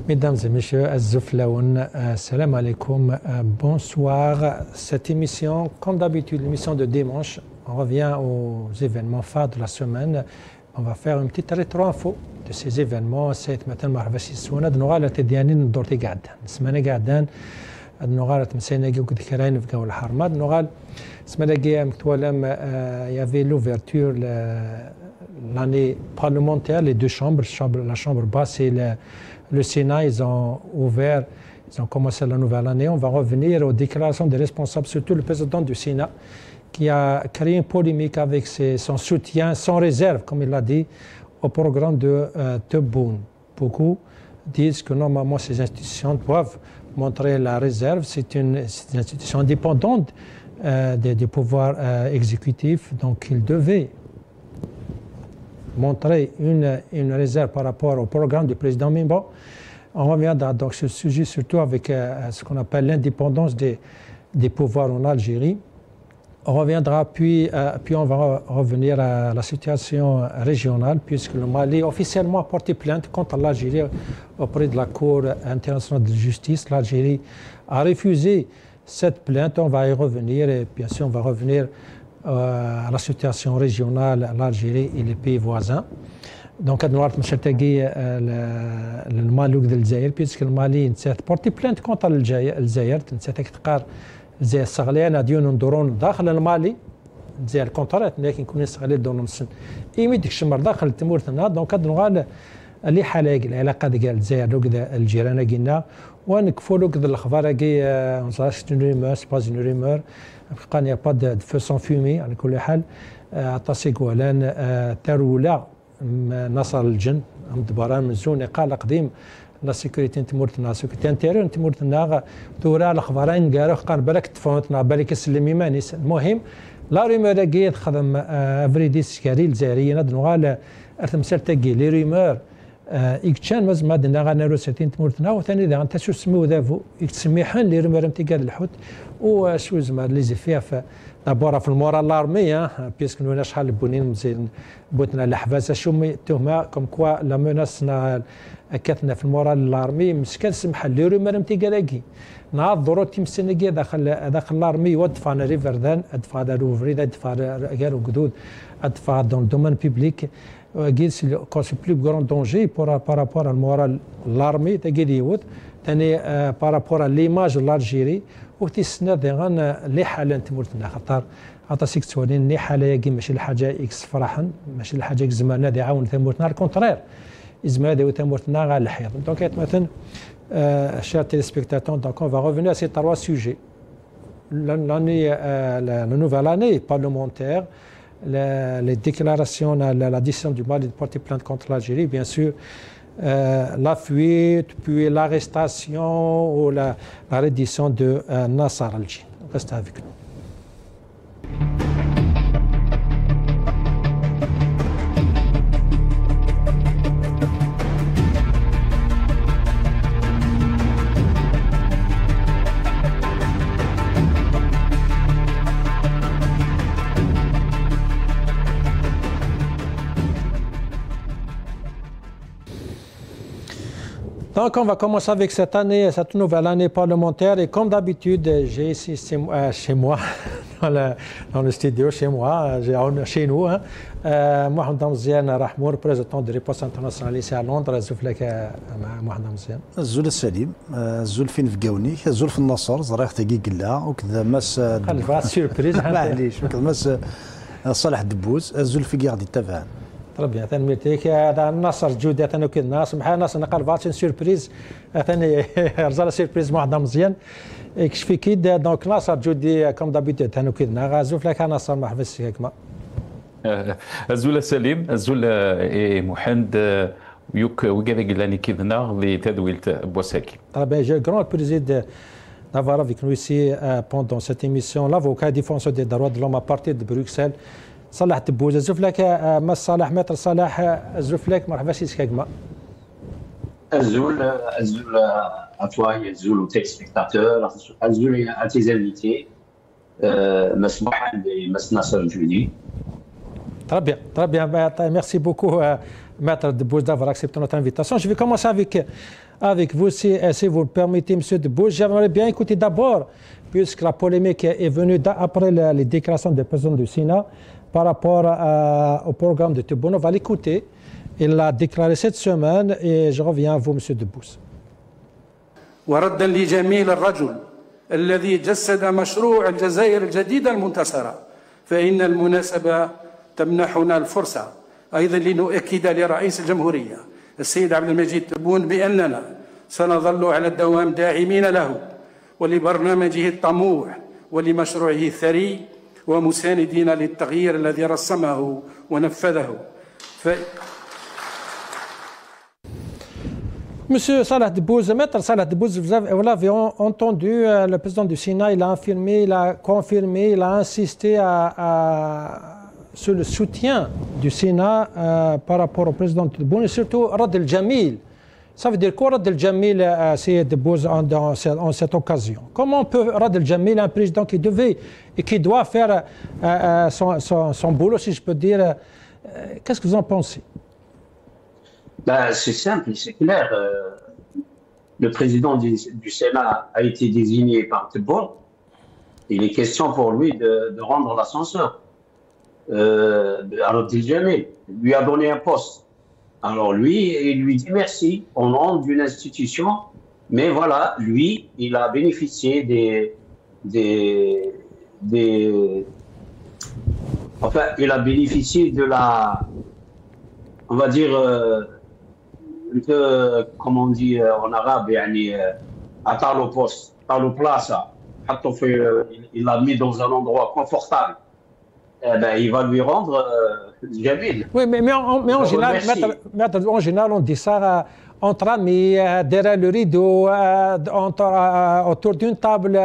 Mesdames et messieurs, Azouflaoun, salam alaikum, bonsoir. Cette émission, comme d'habitude, l'émission de dimanche, on revient aux événements phares de la semaine. On va faire une petite rétro-info de ces événements. C'est maintenant marvasi souna de نغالة ديالنا ندورتي قاعدة سمانة قاعدة نغالة مسينا جوك ذكرين في جو الحرمات نغال سمانة جاء مكتوالم il y avait l'ouverture l'année parlementaire les deux chambres la chambre basse et le Sénat ils ont ouvert ils ont commencé la nouvelle année. On va revenir aux déclarations des responsables, surtout le président du Sénat qui a créé une polémique avec son soutien sans réserve, comme il l'a dit, au programme de Tebboune. Beaucoup disent que normalement ces institutions doivent montrer la réserve. C'est une institution indépendante des pouvoirs exécutifs, donc ils devaient montrer une réserve par rapport au programme du président Mimbo. On reviendra donc sur ce sujet surtout avec ce qu'on appelle l'indépendance des pouvoirs en Algérie. On reviendra puis on va revenir à la situation régionale puisque le Mali officiellement a porté plainte contre l'Algérie auprès de la Cour internationale de justice. L'Algérie a refusé cette plainte. On va y revenir et bien sûr on va revenir à la situation régionale, l'Algérie et les pays voisins. Donc, nous avons le Mali de l'Algérie puisque le Mali a porté plainte contre l'Algérie. زي الصغليان ديون ندورون داخل المالي زي الكونترات لكن كنا صغلي دون مسن يمدك شمر داخل تمورتنا دونك هاد نغال اللي حاله العلاقه ديال الجزائر دوك الجيران قلنا ونكفوا لك الاخبار كي سي رومور سي با اون رومور بقى ني با دو فو سون فومي على كل حال عطاسي كولان ترولا نصر الجن مدبران من زون قال قديم لا سيكوريتي تمورتنا سيكوريتي انتيريور تمورتنا تورا الاخبارين قالوا قال بالك تفوتنا بالك سلم يمانيس المهم لا ريمور كي خدم افريديس كاري الجزائريين نغال ارتمسل تاكي لي ريمور يكتشان مازما دنا غنالو سيتين تمورتنا وثاني اذا انت شو سميو ذافو يتسميحان لي ريمور امتي قال الحوت وشو زعما لي زيفيا في دابور في المورال لارمي بيسك نونا شحال بونين مزيان بوتنا الحفاز شو تهمه كوم كوا لا موناس كاتنا في المورال لارمي مسكن سمح لي رومر امتي قالاكي نهار الضروري تيمسنكي داخل لارمي ودفعنا ريفردان ادفع روفري ادفع قالوا قدود ادفع دون دومين بيبليك قيل سي بلو غران دونجي بارابور المورال لارمي تاكي يود ثاني بارابور ليماج لالجيري وتيسنا غان لي حاله تمورتنا خاطر عطا سيك تولين لي حاله ياكي ماشي الحاجه اكس فرحا ماشي الحاجه اكس زماننا دي عاون تمورتنا الكونترير إزمادي وتمورتنا غا الحيط دونك مثلا chers téléspectateurs donc on va revenir à ces trois sujets la nouvelle année parlementaire les déclarations la décision du Mali de porter plainte contre l'Algérie bien sûr la fuite puis l'arrestation ou la reddition de Nasser al-Jin restez avec nous. Donc, on va commencer avec cette nouvelle année parlementaire. Et comme d'habitude, j'ai ici chez moi, dans le studio, chez moi, chez nous, Mohamed Mziane Rahmour, président de Riposte Internationale ici à Londres. Zouflek Mohamed Mziane. الزول السليم الزول فين في قاوني الزول في النصر زريخ تاقي قلا وكذا ماس خلفها سيربريز معليش وكذا ماس صالح دبوز الزول في قاعد يتابعان Très bien, merci. هذا النصر جودة ثاني كذا ناس محل ناس نقال فاتشن سيربريز ثاني رزال سيربريز واحد مزيان كش في كيد دونك ناصر جودي كم دابيت ثاني كذا غازوف لك ناصر ما حفظش هيك ما الزول سليم الزول محمد يوك وكذا قلاني كذا لتدويل بوساكي. Très bien, j'ai le grand plaisir d'avoir avec nous ici pendant cette émission l'avocat défenseur des droits de l'homme à partir de Bruxelles. صلاح تبوز الزفلك ما صلاح متر صلاح الزفلك مرحبا سي سكاكما الزول à toi et الزول aux téléspectateurs الزول à tes invités مسموح لي مس ناصر الجودي très bien. Merci beaucoup, Maître Debbouze, d'avoir accepté notre invitation. Je vais commencer avec vous, si vous le permettez, M. Debbouze. J'aimerais bien écouter d'abord, puisque la polémique est venue après les déclarations du président du Sénat par rapport au programme de Tebboune. On va l'écouter. Il l'a déclaré cette semaine et je reviens à vous, M. Debbouze. وردا لجميل الرجل الذي جسد مشروع الجزائر الجديدة المنتصرة، فإن المناسبة تمنحنا الفرصة أيضا لنؤكد لرئيس الجمهورية السيد عبد المجيد تبون بأننا سنظل على الدوام داعمين له ولبرنامجه الطموح ولمشروعه الثري ومساندين للتغيير الذي رسمه ونفذه. Monsieur Salah Debbouze, Maître Salah Debbouze, vous l'avez entendu, le président du Sénat, il a affirmé, il a confirmé, il a insisté sur le soutien du Sénat par rapport au président Tebboune et surtout Rad el-Jamil. Ça veut dire quoi Rad el-Jamil, c'est Debbouze en cette occasion? Comment peut Rad el-Jamil, un président qui devait et qui doit faire son boulot, si je peux dire, qu'est-ce que vous en pensez? Ben, c'est simple, c'est clair. Le président du Sénat a été désigné par Tebboune. Il est question pour lui de rendre l'ascenseur. Alors, Jamil lui a donné un poste. Alors lui, il lui dit merci au nom d'une institution. Mais voilà, lui, il a bénéficié enfin, il a bénéficié de la, on va dire, comme on dit en arabe, à Talo Post, Talo Plaza, il l'a mis dans un endroit confortable. Eh ben, il va lui rendre Jamil. Oui, mais en général, on dit ça entre amis, derrière le rideau, autour d'une table,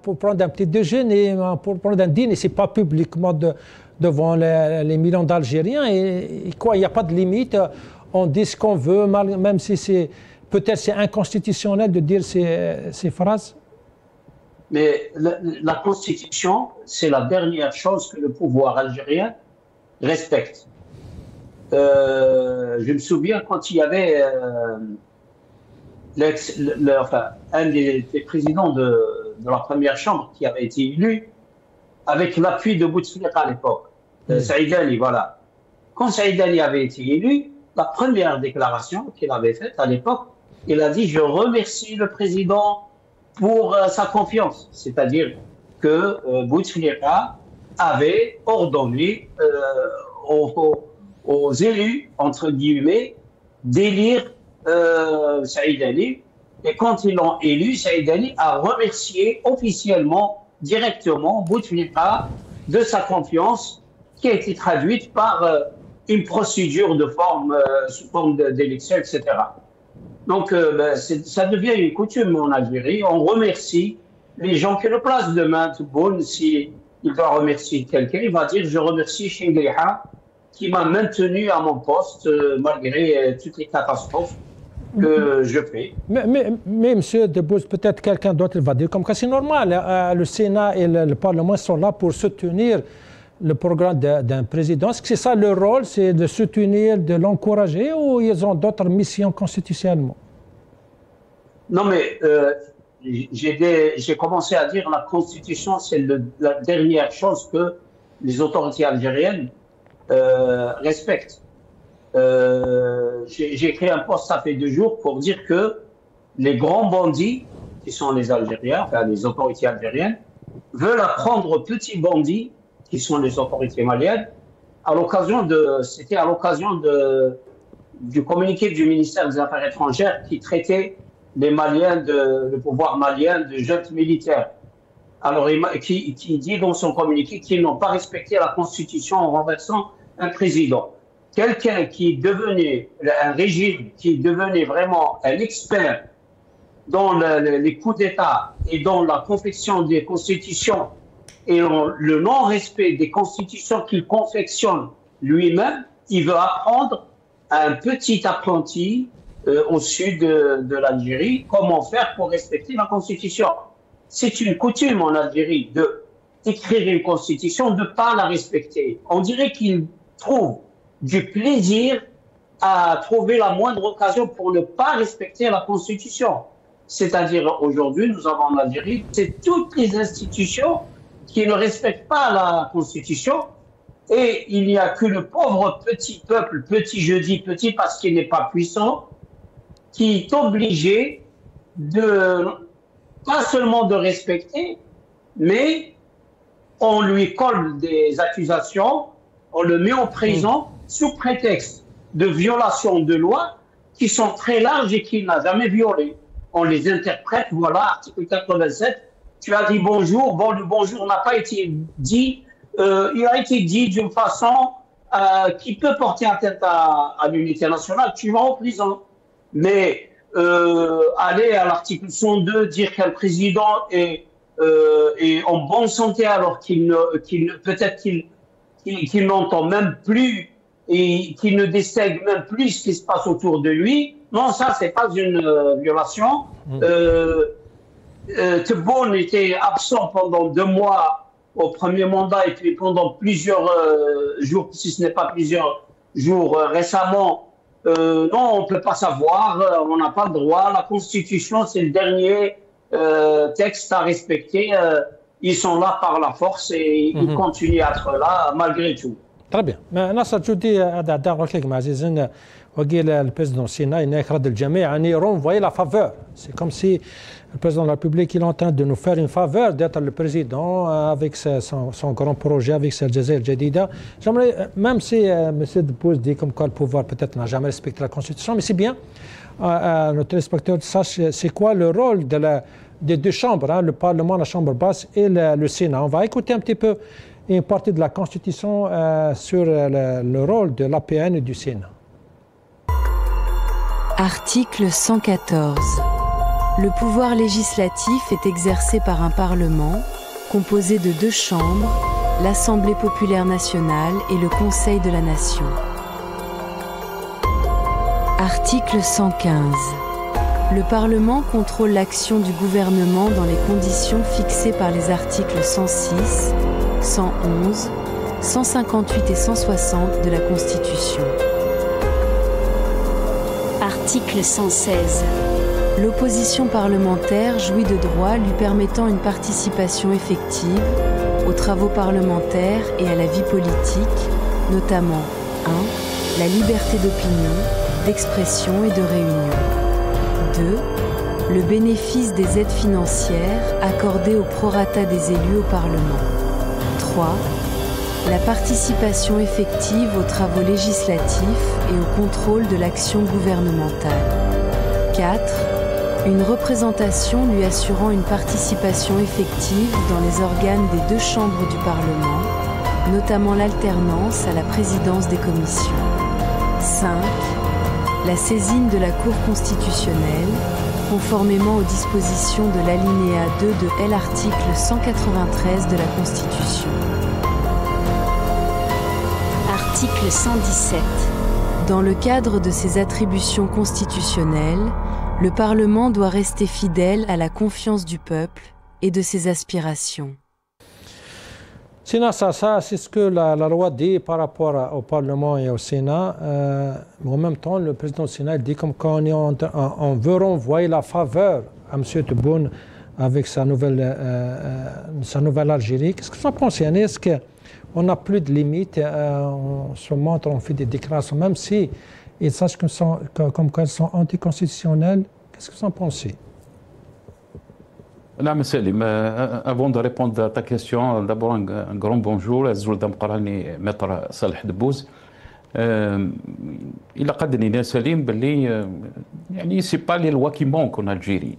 pour prendre un petit déjeuner, pour prendre un dîner. Ce n'est pas publiquement devant les millions d'Algériens. Et quoi, il n'y a pas de limite. On dit ce qu'on veut, même si c'est peut-être inconstitutionnel de dire ces phrases. Mais la Constitution, c'est la dernière chose que le pouvoir algérien respecte. Je me souviens quand il y avait un des présidents de la première chambre qui avait été élu avec l'appui de Bouteflika à l'époque, Saïdani, voilà. Quand Saïdani avait été élu, la première déclaration qu'il avait faite à l'époque, il a dit « Je remercie le président pour sa confiance ». C'est-à-dire que Bouteflika avait ordonné aux élus, entre guillemets, d'élire Saïdani. Et quand ils l'ont élu, Saïdani a remercié officiellement, directement, Bouteflika de sa confiance qui a été traduite par une procédure de forme, sous forme d'élection, etc. Donc, ça devient une coutume en Algérie. On remercie les gens qui le placent demain. Tebboune, s'il doit remercier quelqu'un, il va dire « Je remercie Chingliha qui m'a maintenu à mon poste malgré toutes les catastrophes que je fais. » Mais M. Debbouze, peut-être quelqu'un d'autre va dire comme que c'est normal. Le Sénat et le Parlement sont là pour soutenir le programme d'un président. Est-ce que c'est ça leur rôle, c'est de soutenir, de l'encourager, ou ils ont d'autres missions constitutionnellement? Non, mais j'ai commencé à dire la Constitution, c'est la dernière chose que les autorités algériennes respectent. J'ai écrit un post, ça fait 2 jours, pour dire que les grands bandits, qui sont les Algériens, enfin les autorités algériennes, veulent apprendre aux petits bandits, qui sont les autorités maliennes, c'était à l'occasion du communiqué du ministère des Affaires étrangères qui traitait les Maliens, le pouvoir malien de junte militaire. Alors, qui dit dans son communiqué qu'ils n'ont pas respecté la Constitution en renversant un président. Quelqu'un qui devenait, un régime qui devenait vraiment un expert dans les coups d'État et dans la confection des constitutions et le non-respect des constitutions qu'il confectionne lui-même, il veut apprendre à un petit apprenti au sud de l'Algérie comment faire pour respecter la Constitution. C'est une coutume en Algérie d'écrire une Constitution, de ne pas la respecter. On dirait qu'il trouve du plaisir à trouver la moindre occasion pour ne pas respecter la Constitution. C'est-à-dire, aujourd'hui, nous avons en Algérie, c'est toutes les institutions qui ne respectent pas la Constitution, et il n'y a que le pauvre petit peuple, petit je dis petit parce qu'il n'est pas puissant, qui est obligé de, pas seulement de respecter, mais on lui colle des accusations, on le met en prison sous prétexte de violations de lois qui sont très larges et qu'il n'a jamais violées. On les interprète, voilà, article 87, tu as dit bonjour, bon, le bonjour n'a pas été dit, il a été dit d'une façon qui peut porter atteinte à l'unité nationale, tu vas en prison. Mais aller à l'article 102, dire qu'un président est en bonne santé alors peut-être qu'il n'entend même plus et qu'il ne distingue même plus ce qui se passe autour de lui. Non, ça, c'est pas une violation. Tebboune était absent pendant 2 mois au premier mandat et puis pendant plusieurs jours, si ce n'est pas plusieurs jours récemment. Non, on ne peut pas savoir, on n'a pas le droit. La Constitution, c'est le dernier texte à respecter. Ils sont là par la force et ils continuent à être là malgré tout. Très bien. ناصر جودي هذا ركيك مع عزيزنا وقيل البريزيدون سينا هناك رد الجميع يعني renvoyer la faveur. C'est comme si le président de la République il est en train de nous faire une faveur d'être le président avec son grand projet avec sa Jazair Jadida. J'aimerais, même si M. Debbouze dit comme quoi le pouvoir peut-être n'a jamais respecté la Constitution, mais c'est bien notre téléspectateur sache c'est quoi le rôle des 2 chambres, hein, le Parlement, la Chambre basse et le Sénat. On va écouter un petit peu une partie de la Constitution sur le rôle de l'APN et du Sénat. Article 114. Le pouvoir législatif est exercé par un Parlement composé de 2 chambres, l'Assemblée populaire nationale et le Conseil de la Nation. Article 115. Le Parlement contrôle l'action du gouvernement dans les conditions fixées par les articles 106, 111, 158 et 160 de la Constitution. Article 116. L'opposition parlementaire jouit de droits lui permettant une participation effective aux travaux parlementaires et à la vie politique, notamment 1. La liberté d'opinion, d'expression et de réunion. 2. Le bénéfice des aides financières accordées au prorata des élus au Parlement. 3. La participation effective aux travaux législatifs et au contrôle de l'action gouvernementale. 4. Une représentation lui assurant une participation effective dans les organes des 2 chambres du Parlement, notamment l'alternance à la présidence des commissions. 5. La saisine de la Cour constitutionnelle, conformément aux dispositions de l'alinéa 2 de l'article 193 de la Constitution. Article 117. Dans le cadre de ses attributions constitutionnelles, le Parlement doit rester fidèle à la confiance du peuple et de ses aspirations. Sinon, ça c'est ce que la loi dit par rapport au Parlement et au Sénat. Mais en même temps, le président du Sénat dit comme quand on veut renvoyer la faveur à M. Tebboune avec sa nouvelle Algérie. Qu'est-ce que vous en pensez? Est-ce qu'on n'a plus de limites? On se montre, on fait des déclarations, même si ils sachent comme qu'elles sont anticonstitutionnelles. Qu'est-ce que vous en pensez? نعم سالم avant de répondre à ta question d'abord un grand bonjour الزول مقراني متر صالح دبوز إلا قدرني سليم باللي يعني سي با لي لوا كي مونك en Algérie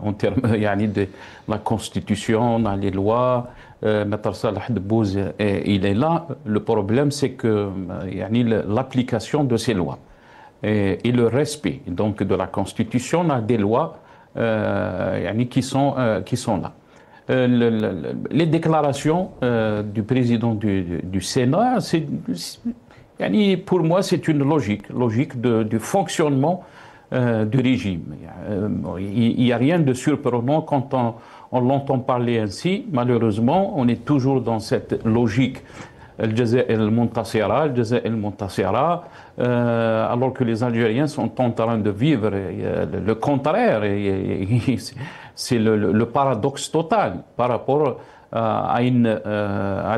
en termes يعني de la constitution dans les lois متر صالح دبوز il est là le problème c'est que يعني l'application de ces lois et le respect donc de la constitution dans des lois qui sont là. Les déclarations du président du Sénat, pour moi, c'est une logique du fonctionnement du régime. Il n'y a rien de surprenant quand on l'entend parler ainsi. Malheureusement, on est toujours dans cette logique الجزائر المنتصرة, alors que les Algériens sont en train de vivre le contraire. C'est le paradoxe total par rapport à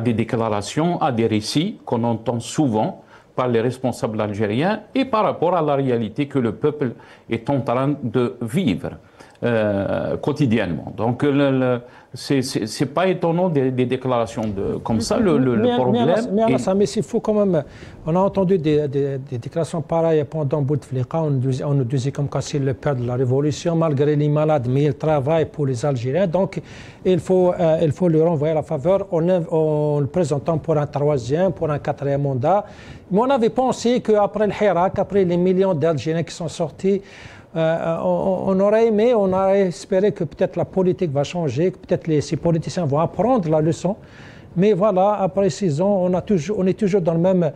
des déclarations, à des récits qu'on entend souvent par les responsables algériens et par rapport à la réalité que le peuple est en train de vivre quotidiennement. Donc c'est pas étonnant des déclarations comme ça. Le problème. Mais c'est fou quand même. On a entendu des déclarations pareilles pendant Bouteflika. On nous disait comme quoi c'est le père de la révolution, malgré les malades, mais il travaille pour les Algériens. Donc il faut lui renvoyer la faveur en le présentant pour un troisième, pour un quatrième mandat. Mais on avait pensé qu'après le Hirak, après les millions d'Algériens qui sont sortis, on aurait aimé, on aurait espéré que peut-être la politique va changer, que peut-être ces politiciens vont apprendre la leçon. Mais voilà, après 6 ans, on est toujours dans le même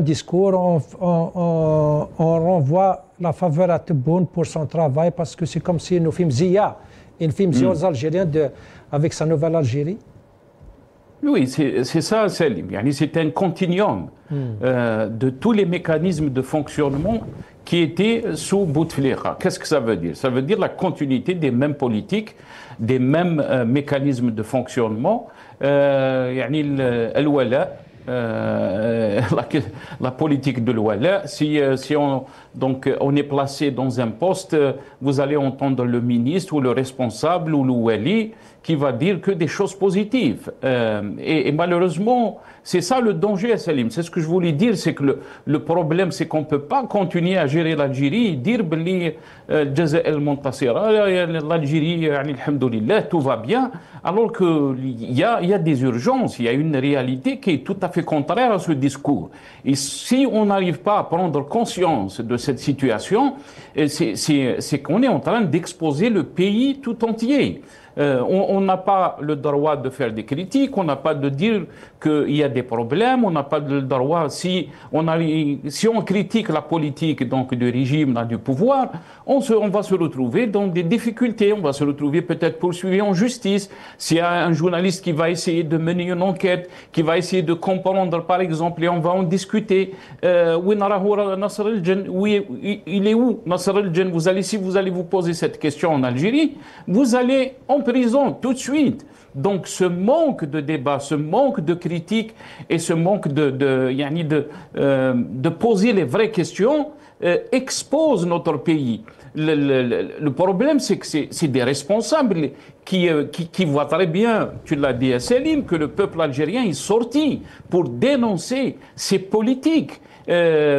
discours. On renvoie la faveur à Tebboune pour son travail parce que c'est comme si nous films Zia, une film Zia aux Algériens avec sa nouvelle Algérie. Oui, c'est ça, Salim. C'est un continuum de tous les mécanismes de fonctionnement qui étaient sous Bouteflika. Qu'est-ce que ça veut dire? Ça veut dire la continuité des mêmes politiques, des mêmes mécanismes de fonctionnement. La politique de l'Ouala, si on est placé dans un poste, vous allez entendre le ministre ou le responsable ou l'ouali qui va dire que des choses positives. Et malheureusement, c'est ça le danger, Salim. C'est ce que je voulais dire, c'est que le problème, c'est qu'on ne peut pas continuer à gérer l'Algérie et dire l'Algérie, alhamdoulilah, tout va bien, alors qu'il y a des urgences, il y a une réalité qui est tout à fait contraire à ce discours. Et si on n'arrive pas à prendre conscience de cette situation, c'est qu'on est en train d'exposer le pays tout entier. On n'a pas le droit de faire des critiques, on n'a pas de dire qu'il y a des problèmes, on n'a pas le droit, si on critique la politique donc, du régime, du pouvoir, on va se retrouver dans des difficultés, on va se retrouver peut-être poursuivi en justice. S'il y a un journaliste qui va essayer de mener une enquête, qui va essayer de comprendre par exemple, et on va en discuter, il est où Nasser el-Djen? Si vous allez vous poser cette question en Algérie, vous allez en prison tout de suite. Donc ce manque de débat, ce manque de critique et ce manque de poser les vraies questions expose notre pays. Le problème, c'est que c'est des responsables qui voient très bien, tu l'as dit à Selim, que le peuple algérien est sorti pour dénoncer ces politiques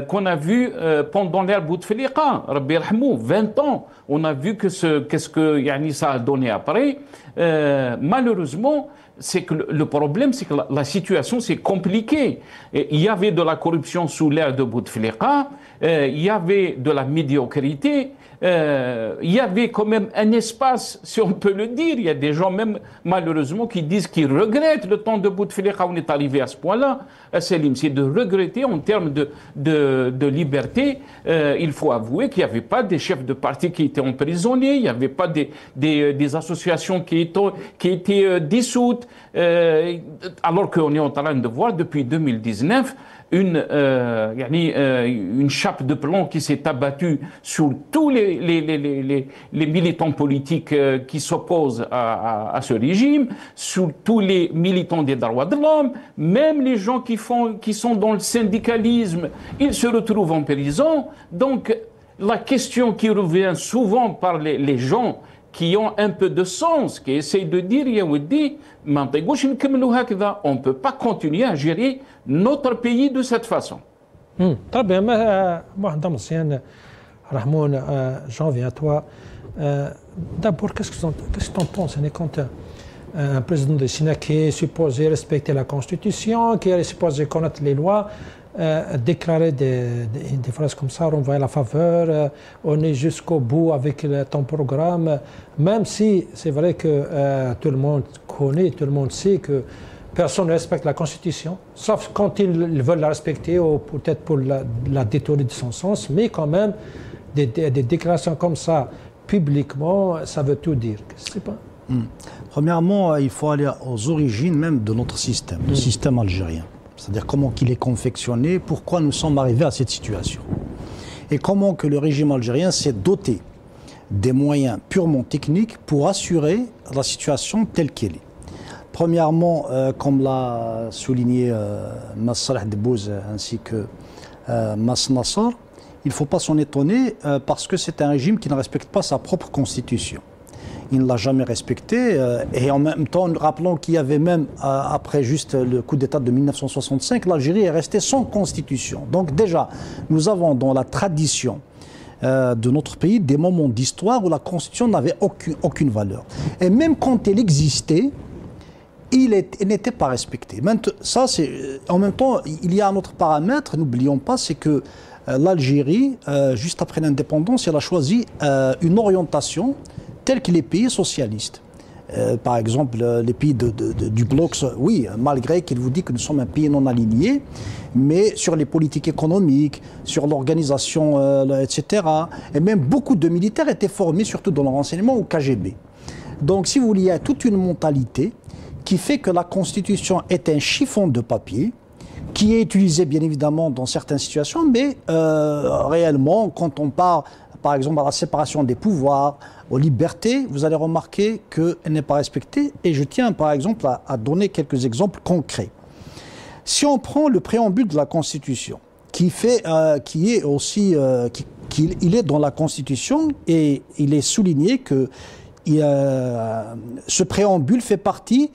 qu'on a vu pendant l'ère Bouteflika, Rabbi Rahmou, 20 ans. On a vu qu'est-ce que ça a donné après. Malheureusement, c'est que le problème, c'est que la situation c'est compliquée. Il y avait de la corruption sous l'ère de Bouteflika, il y avait de la médiocrité, il y avait quand même un espace, si on peut le dire. Il y a des gens même, malheureusement, qui disent qu'ils regrettent le temps de Bouteflika. On est arrivé à ce point-là, Selim, c'est de regretter en termes de liberté. Il faut avouer qu'il n'y avait pas des chefs de parti qui étaient emprisonnés, il n'y avait pas des associations qui étaient dissoutes, alors qu'on est en train de voir depuis 2019 une chape de plomb qui s'est abattue sur tous les militants politiques qui s'opposent à ce régime, sur tous les militants des droits de l'homme, même les gens qui sont dans le syndicalisme, ils se retrouvent en prison. Donc la question qui revient souvent par les gens qui ont un peu de sens, qui essayent de dire, Yaoudi, on ne peut pas continuer à gérer notre pays de cette façon. Très bien, Mohamed Messiane, Rahmoun, j'en viens à toi. D'abord, qu'est-ce que tu en penses quand un président de Sénat qui est supposé respecter la Constitution, qui est supposé connaître les lois, déclarer des phrases comme ça, renvoyer la faveur, on est jusqu'au bout avec ton programme, même si c'est vrai que tout le monde connaît, tout le monde sait que personne ne respecte la Constitution, sauf quand ils veulent la respecter ou peut-être pour la détourner de son sens, mais quand même des déclarations comme ça publiquement, ça veut tout dire. C'est pas... Premièrement, il faut aller aux origines même de notre système, le système algérien. c'est-à-dire comment qu'il est confectionné, pourquoi nous sommes arrivés à cette situation. Et comment que le régime algérien s'est doté des moyens purement techniques pour assurer la situation telle qu'elle est. Premièrement, comme l'a souligné Mas Salah Debbouz ainsi que Mas Nassar, il ne faut pas s'en étonner parce que c'est un régime qui ne respecte pas sa propre constitution. Il ne l'a jamais respecté et en même temps, rappelons qu'il y avait même, après juste le coup d'État de 1965, l'Algérie est restée sans constitution. Donc déjà, nous avons dans la tradition de notre pays des moments d'histoire où la constitution n'avait aucune valeur. Et même quand elle existait, elle n'était pas respectée. Ça, en même temps, il y a un autre paramètre, n'oublions pas, c'est que l'Algérie, juste après l'indépendance, elle a choisi une orientation telle que les pays socialistes. Par exemple, les pays du bloc, oui, malgré qu'il vous dit que nous sommes un pays non aligné, mais sur les politiques économiques, sur l'organisation, etc. Et même beaucoup de militaires étaient formés, surtout dans le renseignement, au KGB. Donc, si vous voulez, il y a toute une mentalité qui fait que la Constitution est un chiffon de papier, qui est utilisé bien évidemment dans certaines situations, mais réellement, quand on parle par exemple à la séparation des pouvoirs, aux libertés, vous allez remarquer qu'elle n'est pas respectée. Et je tiens par exemple à donner quelques exemples concrets. Si on prend le préambule de la Constitution, qui est aussi, il est dans la Constitution et il est souligné que ce préambule fait partie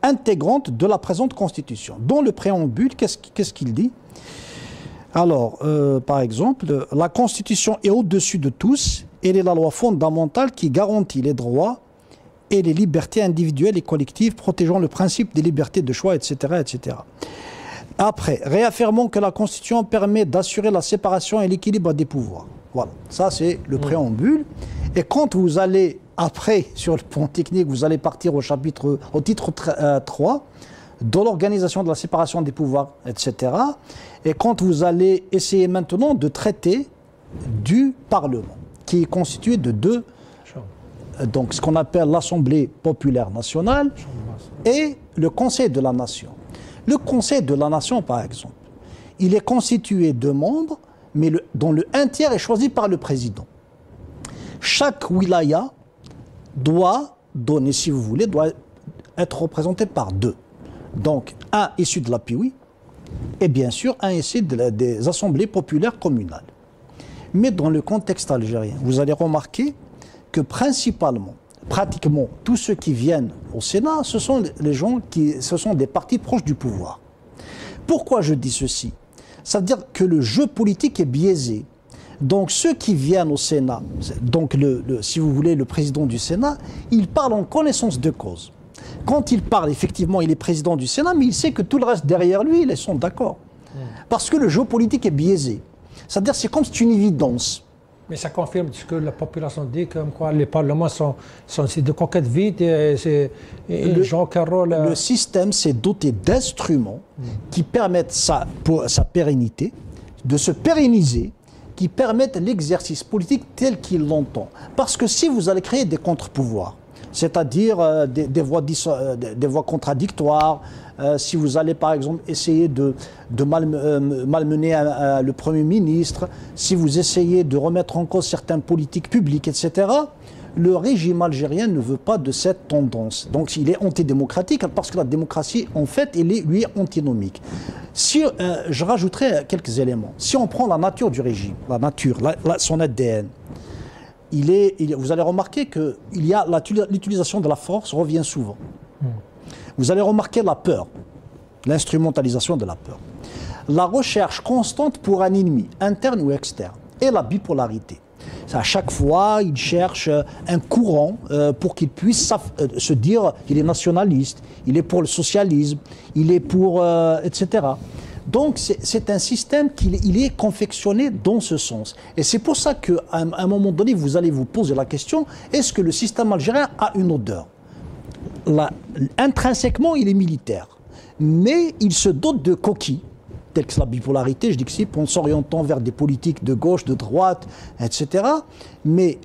intégrante de la présente Constitution. Dans le préambule, qu'est-ce qu'il dit ? Alors, par exemple, la Constitution est au-dessus de tous. Elle est la loi fondamentale qui garantit les droits et les libertés individuelles et collectives, protégeant le principe des libertés de choix, etc., etc. Après, réaffirmons que la Constitution permet d'assurer la séparation et l'équilibre des pouvoirs. Voilà, ça c'est le préambule. Et quand vous allez, après, sur le plan technique, vous allez partir au titre 3, dans l'organisation de la séparation des pouvoirs, etc. Et quand vous allez essayer maintenant de traiter du Parlement, qui est constitué de deux, donc ce qu'on appelle l'Assemblée populaire nationale et le Conseil de la Nation. Le Conseil de la Nation, par exemple, il est constitué de membres, mais dont un tiers est choisi par le président. Chaque wilaya doit donner, si vous voulez, doit être représenté par 2. Donc, un issu de la PIOUI et bien sûr un issu des assemblées populaires communales. Mais dans le contexte algérien, vous allez remarquer que principalement, pratiquement tous ceux qui viennent au Sénat, ce sont des partis proches du pouvoir. Pourquoi je dis ceci? Ça veut dire que le jeu politique est biaisé. Donc ceux qui viennent au Sénat, donc si vous voulez le président du Sénat, il parle en connaissance de cause. Quand il parle, effectivement, il est président du Sénat, mais il sait que tout le reste derrière lui, ils sont d'accord. Parce que le jeu politique est biaisé. C'est-à-dire c'est comme c'est une évidence. Mais ça confirme ce que la population dit, comme quoi les parlements sont de conquête vite et c'est Jean Carroll. Le système s'est doté d'instruments qui permettent sa pérennité, de se pérenniser, qui permettent l'exercice politique tel qu'il l'entend. Parce que si vous allez créer des contre-pouvoirs, c'est-à-dire des voix contradictoires, si vous allez par exemple essayer de malmener le Premier ministre, si vous essayez de remettre en cause certaines politiques publiques, etc., le régime algérien ne veut pas de cette tendance. Donc il est antidémocratique parce que la démocratie, en fait, lui est antinomique. Si, je rajouterai quelques éléments. Si on prend la nature du régime, son ADN, vous allez remarquer que l'utilisation de la force revient souvent. Vous allez remarquer la peur, l'instrumentalisation de la peur. La recherche constante pour un ennemi, interne ou externe, et la bipolarité. À chaque fois, il cherche un courant pour qu'il puisse se dire qu'il est nationaliste, il est pour le socialisme, il est pour... etc. Donc c'est un système il est confectionné dans ce sens. Et c'est pour ça qu'à un moment donné, vous allez vous poser la question, est-ce que le système algérien a une odeur? Intrinsèquement, il est militaire. Mais il se dote de coquilles, telles que la bipolarité, je dis que si, en s'orientant vers des politiques de gauche, de droite, etc. Mais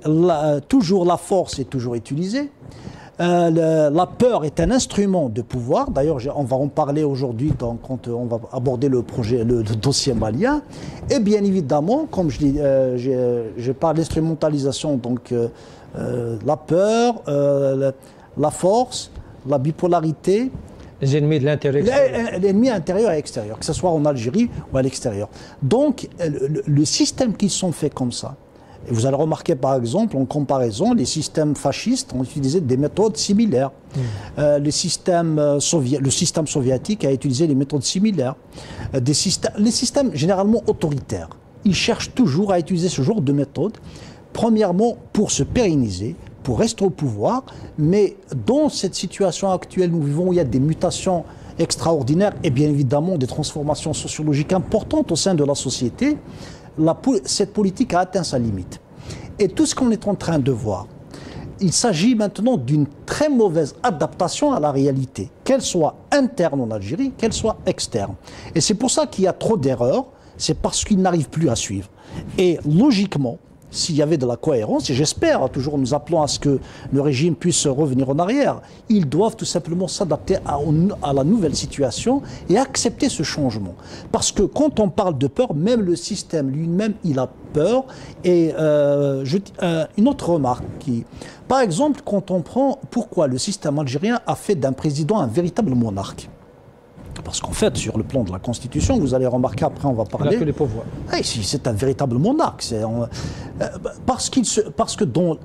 toujours la force est toujours utilisée. La peur est un instrument de pouvoir. D'ailleurs, on va en parler aujourd'hui quand on va aborder le dossier malien. Et bien évidemment, comme je dis, je parle d'instrumentalisation, donc la peur, la force, la bipolarité. Les ennemis de l'intérieur. L'ennemi intérieur et extérieur, que ce soit en Algérie ou à l'extérieur. Donc, le système qui sont faits comme ça, et vous allez remarquer par exemple, en comparaison, les systèmes fascistes ont utilisé des méthodes similaires. Le système soviétique a utilisé des méthodes similaires. Les systèmes généralement autoritaires, ils cherchent toujours à utiliser ce genre de méthodes, premièrement pour se pérenniser, pour rester au pouvoir, mais dans cette situation actuelle nous vivons, où il y a des mutations extraordinaires et bien évidemment des transformations sociologiques importantes au sein de la société, cette politique a atteint sa limite. Et tout ce qu'on est en train de voir, il s'agit maintenant d'une très mauvaise adaptation à la réalité, qu'elle soit interne en Algérie, qu'elle soit externe. Et c'est pour ça qu'il y a trop d'erreurs, c'est parce qu'ils n'arrivent plus à suivre. Et logiquement, s'il y avait de la cohérence, et j'espère, toujours nous appelons à ce que le régime puisse revenir en arrière, ils doivent tout simplement s'adapter à la nouvelle situation et accepter ce changement. Parce que quand on parle de peur, même le système lui-même, il a peur. Et une autre remarque, par exemple, quand on prend pourquoi le système algérien a fait d'un président un véritable monarque. Parce qu'en fait, sur le plan de la Constitution, vous allez remarquer, après on va parler... Il a que les pouvoirs. C'est un véritable monarque. Parce que dans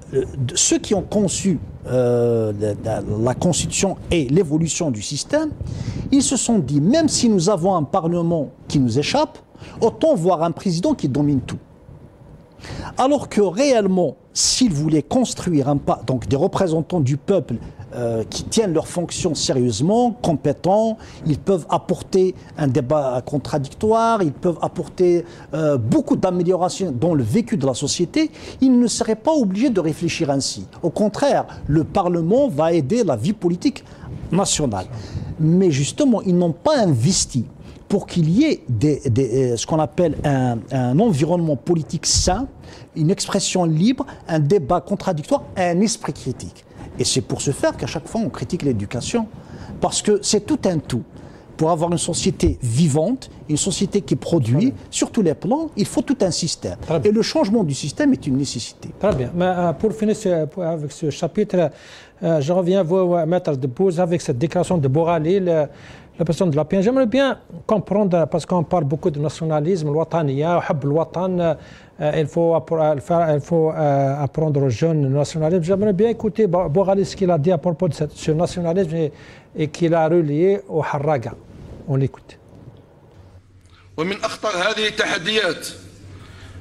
ceux qui ont conçu la Constitution et l'évolution du système, ils se sont dit, même si nous avons un Parlement qui nous échappe, autant voir un président qui domine tout. Alors que réellement, s'ils voulaient construire donc des représentants du peuple qui tiennent leurs fonctions sérieusement, compétents, ils peuvent apporter un débat contradictoire, ils peuvent apporter beaucoup d'améliorations dans le vécu de la société, ils ne seraient pas obligés de réfléchir ainsi. Au contraire, le Parlement va aider la vie politique nationale. Mais justement, ils n'ont pas investi pour qu'il y ait ce qu'on appelle un environnement politique sain, une expression libre, un débat contradictoire, un esprit critique. Et c'est pour ce faire qu'à chaque fois on critique l'éducation. Parce que c'est tout un tout. Pour avoir une société vivante, une société qui produit, sur tous les plans, il faut tout un système. Et le changement du système est une nécessité. Très bien. Mais pour finir avec ce chapitre, je reviens voir Maître Debbouze avec cette déclaration de Bourali, la personne de la PN. J'aimerais bien comprendre, parce qu'on parle beaucoup de nationalisme, le wataniya, le watan, il faut apprendre aux jeunes le nationalisme. J'aimerais bien écouter Bourali ce qu'il a dit à propos de ce nationalisme et qu'il a relié au Harraga. On l'écoute. ومن أخطر هذه التحديات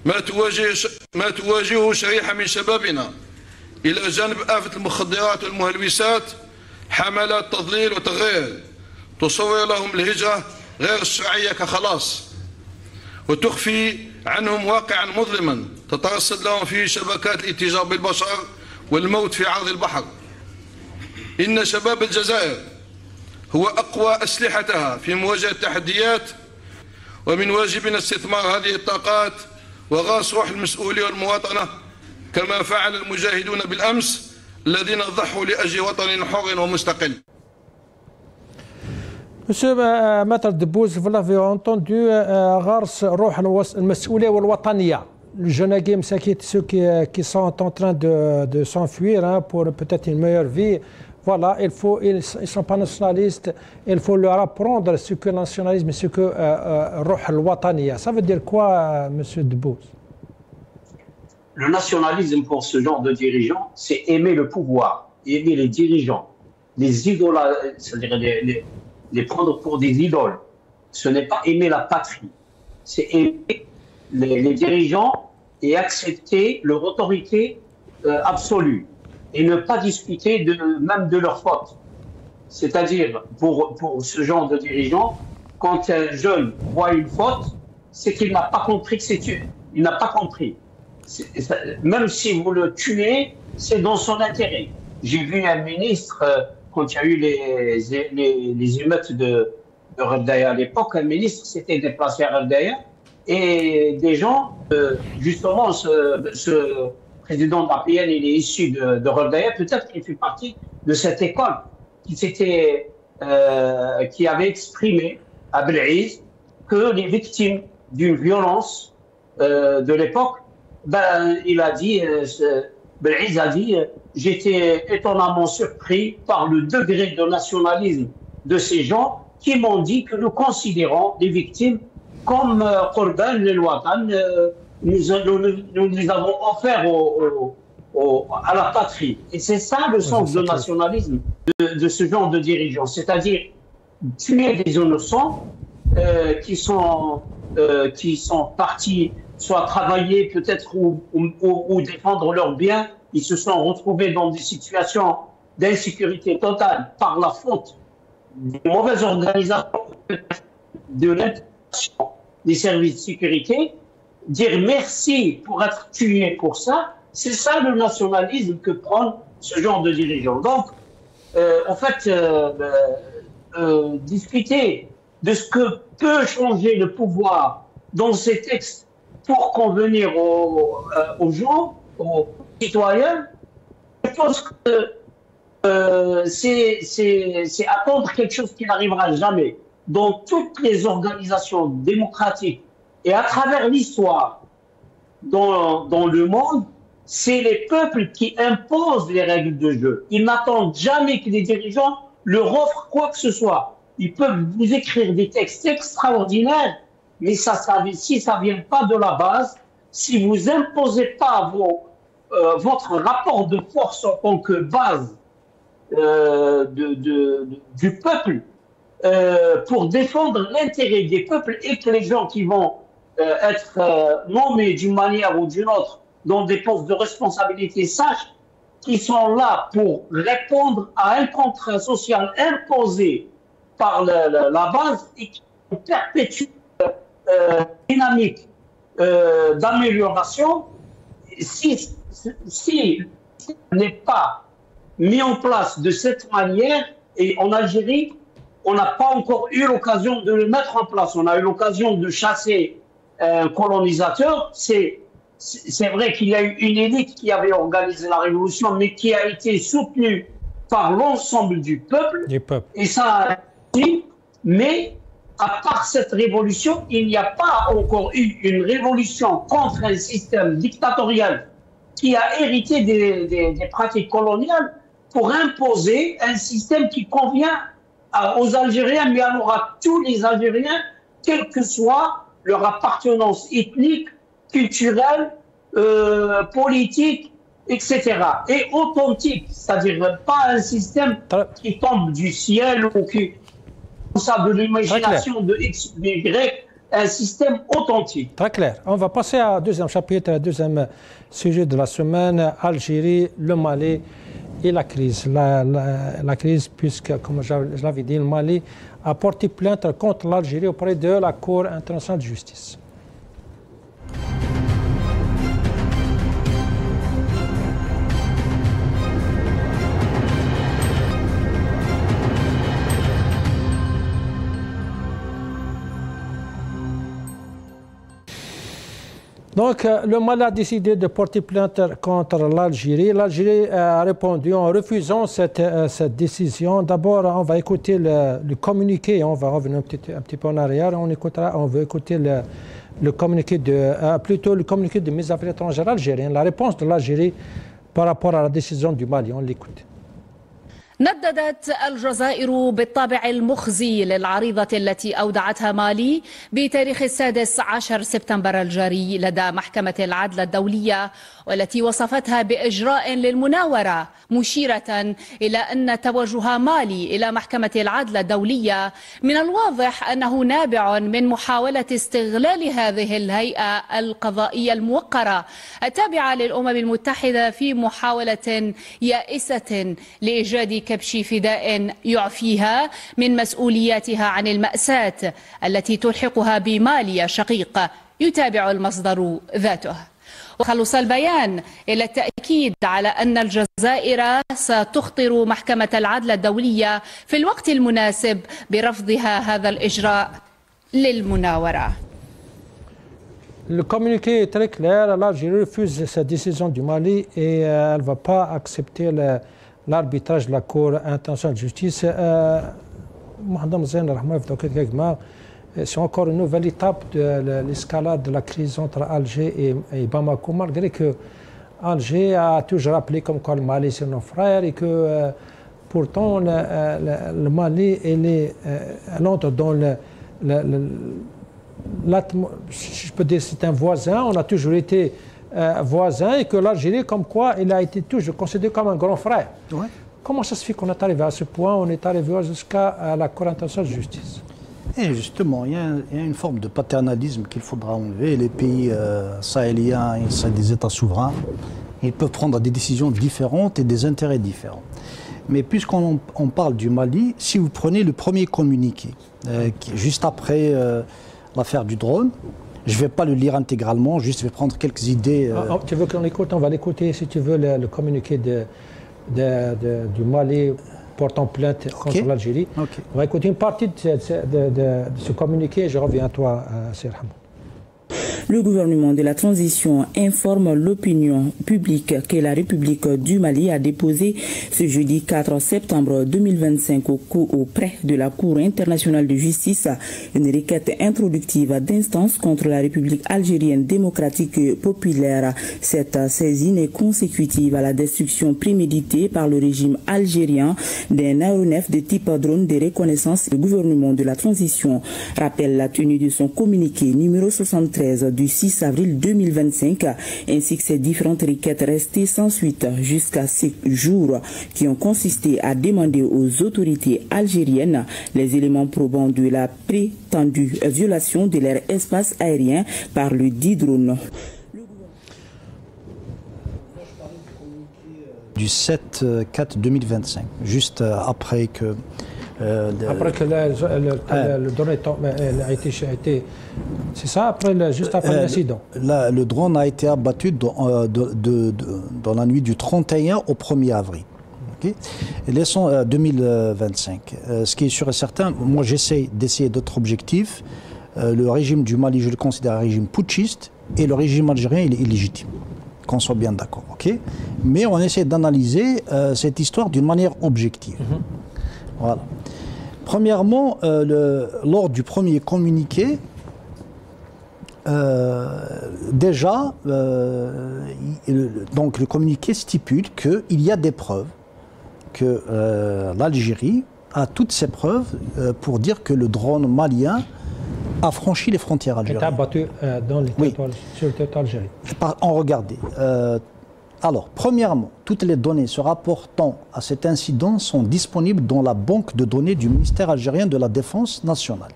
ما تواجهه شريحة من شبابنا إلى جانب آفة المخدرات والمهلوسات حملات تضليل وتغيير تصور لهم الهجرة غير الشرعية كخلاص وتخفي عنهم واقعا مظلما تترصد لهم فيه شبكات الاتجار بالبشر والموت في عرض البحر. إن شباب الجزائر هو أقوى أسلحتها في مواجهة التحديات ومن واجبنا استثمار هذه الطاقات وغاص روح المسؤولية والمواطنة كما فعل المجاهدون بالأمس الذين ضحوا لأجل وطن حر ومستقل. Monsieur Maître Debbouze, vous l'avez entendu, غرس روح المسؤولية والوطنية. Les jeunes ceux qui sont en train de s'enfuir pour peut-être une meilleure vie. Voilà, ils ne sont pas nationalistes, il faut leur apprendre ce que le nationalisme, ce que روح الوطنية. Ça veut dire quoi, Monsieur Debbouze? Le nationalisme pour ce genre de dirigeants, c'est aimer le pouvoir, aimer les dirigeants, les idoles, c'est-à-dire les prendre pour des idoles. Ce n'est pas aimer la patrie, c'est aimer les dirigeants et accepter leur autorité absolue et ne pas discuter même de leurs fautes. C'est-à-dire, pour ce genre de dirigeant, quand un jeune voit une faute, c'est qu'il n'a pas compris que c'est tué. Il n'a pas compris. Même si vous le tuez, c'est dans son intérêt. J'ai vu un ministre, quand il y a eu les émeutes de Rebdaya à l'époque, un ministre s'était déplacé à Rebdaya et des gens, justement, ce président de la PN, il est issu de Rebdaya, peut-être qu'il fait partie de cette école qui avait exprimé à Belaïs que les victimes d'une violence de l'époque, il a dit, Belaïs a dit, j'étais étonnamment surpris par le degré de nationalisme de ces gens qui m'ont dit que nous considérons les victimes comme Korban el-Watan, nous les avons offerts à la patrie. Et c'est ça le sens de nationalisme de ce genre de dirigeants, c'est-à-dire tuer des innocents qui sont partis soit travailler peut-être ou défendre leurs biens. Ils se sont retrouvés dans des situations d'insécurité totale par la faute d'une mauvaise organisation de l'intervention des services de sécurité. Dire merci pour être tué pour ça, c'est ça le nationalisme que prend ce genre de dirigeants. Donc, en fait, discuter de ce que peut changer le pouvoir dans ces textes pour convenir aux gens, aux citoyens, je pense que c'est attendre quelque chose qui n'arrivera jamais. Dans toutes les organisations démocratiques et à travers l'histoire dans le monde, c'est les peuples qui imposent les règles de jeu. Ils n'attendent jamais que les dirigeants leur offrent quoi que ce soit. Ils peuvent vous écrire des textes extraordinaires, mais si ça ne vient pas de la base, si vous n'imposez pas votre rapport de force en tant que base du peuple pour défendre l'intérêt des peuples, et que les gens qui vont être nommés d'une manière ou d'une autre dans des postes de responsabilité sachent qu'ils sont là pour répondre à un contrat social imposé par la base et qui perpétue dynamique d'amélioration. Si n'est pas mis en place de cette manière, et en Algérie, on n'a pas encore eu l'occasion de le mettre en place. On a eu l'occasion de chasser un colonisateur. C'est vrai qu'il y a eu une élite qui avait organisé la révolution, mais qui a été soutenue par l'ensemble du peuple. Et ça a été, mais à part cette révolution, il n'y a pas encore eu une révolution contre un système dictatorial qui a hérité des pratiques coloniales pour imposer un système qui convient aux Algériens, mais alors à tous les Algériens, quelle que soit leur appartenance ethnique, culturelle, politique, etc. Et authentique, c'est-à-dire pas un système qui tombe du ciel ou qui de l'imagination de X, de Y, un système authentique. Très clair. On va passer au deuxième chapitre, au deuxième sujet de la semaine, Algérie, le Mali et la crise. La crise, puisque, comme je l'avais dit, le Mali a porté plainte contre l'Algérie auprès de la Cour internationale de justice. Donc, le Mali a décidé de porter plainte contre l'Algérie. L'Algérie a répondu en refusant cette décision. D'abord, on va écouter le communiqué. On va revenir un petit peu en arrière. On va écouter le communiqué plutôt le communiqué de ministre des Affaires étrangères algérien. La réponse de l'Algérie par rapport à la décision du Mali. On l'écoute. نددت الجزائر بالطابع المخزي للعريضة التي أودعتها مالي بتاريخ 16 سبتمبر الجاري لدى محكمة العدل الدولية، والتي وصفتها بإجراء للمناورة، مشيرة إلى أن توجه مالي إلى محكمة العدل الدولية من الواضح أنه نابع من محاولة استغلال هذه الهيئة القضائية الموقرة التابعة للأمم المتحدة في محاولة يائسة لإيجاد كبش فداء يعفيها من مسؤولياتها عن المأساة التي تلحقها بمالي شقيق، يتابع المصدر ذاته. وخلص البيان إلى التأكيد على أن الجزائر ستخطر محكمة العدل الدولية في الوقت المناسب برفضها هذا الإجراء للمناورة. Le communiqué est très clair. L'Algérie refuse cette décision du Mali et elle ne va pas accepter l'arbitrage de la Cour internationale de justice, c'est encore une nouvelle étape de l'escalade de la crise entre Alger et Bamako, malgré que Alger a toujours rappelé comme quoi le Mali c'est nos frères et que pourtant le Mali elle entre dans je peux dire c'est un voisin, on a toujours été voisins et que l'Algérie comme quoi il a été toujours considéré comme un grand frère. Ouais. Comment ça se fait qu'on est arrivé à ce point, on est arrivé jusqu'à la Cour internationale de justice? Et justement, il y a une forme de paternalisme qu'il faudra enlever. Les pays sahéliens, c'est des États souverains. Ils peuvent prendre des décisions différentes et des intérêts différents. Mais puisqu'on parle du Mali, si vous prenez le premier communiqué, juste après l'affaire du drone, je ne vais pas le lire intégralement, juste je vais prendre quelques idées. Tu veux qu'on l'écoute? On va l'écouter, si tu veux, le communiqué du Mali portant plainte contre l'Algérie. Okay. On va écouter une partie de ce communiqué et je reviens à toi, Sir Hamou. Le gouvernement de la transition informe l'opinion publique que la République du Mali a déposé ce jeudi 4 septembre 2025 auprès de la Cour internationale de justice une requête introductive d'instance contre la République algérienne démocratique et populaire. Cette saisine est consécutive à la destruction préméditée par le régime algérien d'un aéronef de type drone de reconnaissance. Le gouvernement de la transition rappelle la tenue de son communiqué numéro 73 du 6 avril 2025, ainsi que ces différentes requêtes restées sans suite jusqu'à ces jours qui ont consisté à demander aux autorités algériennes les éléments probants de la prétendue violation de leur espace aérien par le dit drone. Du 7/4/2025, juste après que après que le drone a été c'est ça, juste après l'incident. Le drone a été abattu dans la nuit du 31 au 1er avril. Okay. Laissons 2025. Ce qui est sûr et certain, moi j'essaie d'essayer d'autres objectifs. Le régime du Mali, je le considère un régime putschiste et le régime algérien, il est illégitime. Qu'on soit bien d'accord. Okay. Mais on essaie d'analyser cette histoire d'une manière objective. Voilà. Premièrement, lors du premier communiqué, déjà, donc le communiqué stipule qu'il y a des preuves, que l'Algérie a toutes ces preuves pour dire que le drone malien a franchi les frontières algériennes. Il a abattu sur le territoire algérien. Regardez. Alors, premièrement, toutes les données se rapportant à cet incident sont disponibles dans la banque de données du ministère algérien de la Défense nationale.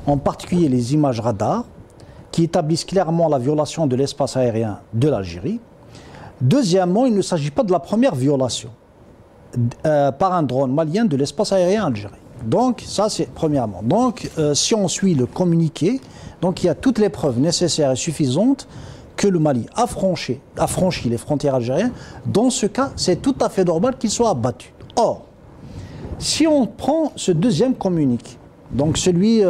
En particulier les images radar, qui établissent clairement la violation de l'espace aérien de l'Algérie. Deuxièmement, il ne s'agit pas de la première violation par un drone malien de l'espace aérien algérien. Donc, ça c'est premièrement. Donc, si on suit le communiqué, donc il y a toutes les preuves nécessaires et suffisantes que le Mali a franchi les frontières algériennes. Dans ce cas, c'est tout à fait normal qu'il soit abattu. Or, si on prend ce deuxième communiqué, donc celui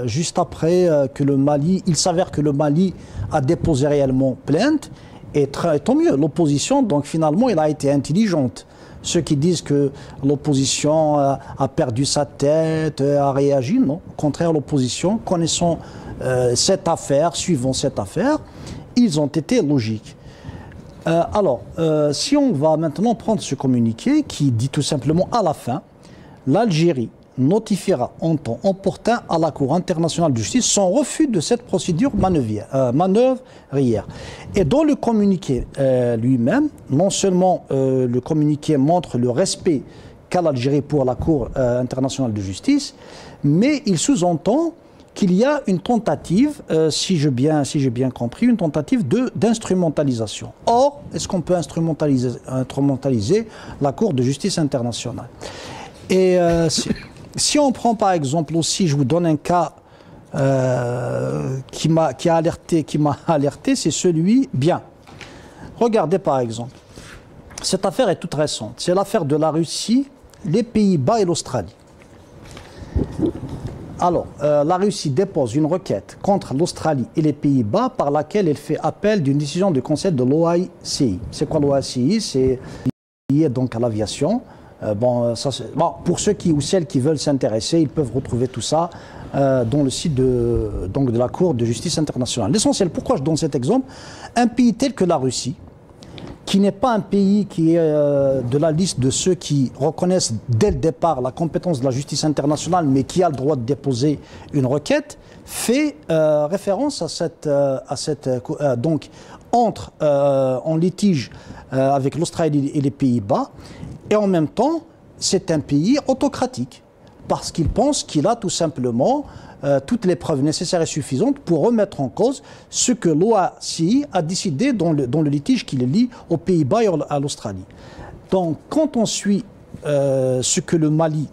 juste après que le Mali, il s'avère que le Mali a déposé réellement plainte, et tant mieux, l'opposition, donc finalement, elle a été intelligente. Ceux qui disent que l'opposition a perdu sa tête, a réagi, non. Au contraire, l'opposition, connaissant cette affaire, suivant cette affaire, ils ont été logiques. Si on va maintenant prendre ce communiqué qui dit tout simplement à la fin, l'Algérie notifiera en temps opportun à la Cour internationale de justice son refus de cette procédure manœuvrière. Et dans le communiqué lui-même, non seulement le communiqué montre le respect qu'a l'Algérie pour la Cour internationale de justice, mais il sous-entend qu'il y a une tentative, si j'ai bien compris, une tentative d'instrumentalisation. Or, est-ce qu'on peut instrumentaliser la Cour de justice internationale? Et si on prend par exemple aussi, je vous donne un cas qui m'a alerté, c'est celui, regardez par exemple, cette affaire est toute récente, c'est l'affaire de la Russie, les Pays-Bas et l'Australie. Alors, la Russie dépose une requête contre l'Australie et les Pays-Bas par laquelle elle fait appel d'une décision du Conseil de l'OICI. C'est quoi l'OICI? C'est liées donc à l'aviation. Bon, pour ceux ou celles qui veulent s'intéresser, ils peuvent retrouver tout ça dans le site de la Cour de justice internationale. L'essentiel, pourquoi je donne cet exemple? Un pays tel que la Russie, qui n'est pas un pays qui est de la liste de ceux qui reconnaissent dès le départ la compétence de la justice internationale, mais qui a le droit de déposer une requête, fait référence donc entre en litige avec l'Australie et les Pays-Bas, et en même temps, c'est un pays autocratique, parce qu'il pense qu'il a tout simplement toutes les preuves nécessaires et suffisantes pour remettre en cause ce que l'OACI a décidé dans le litige qui le lie aux Pays-Bas et à l'Australie. Donc, quand on suit ce que le Mali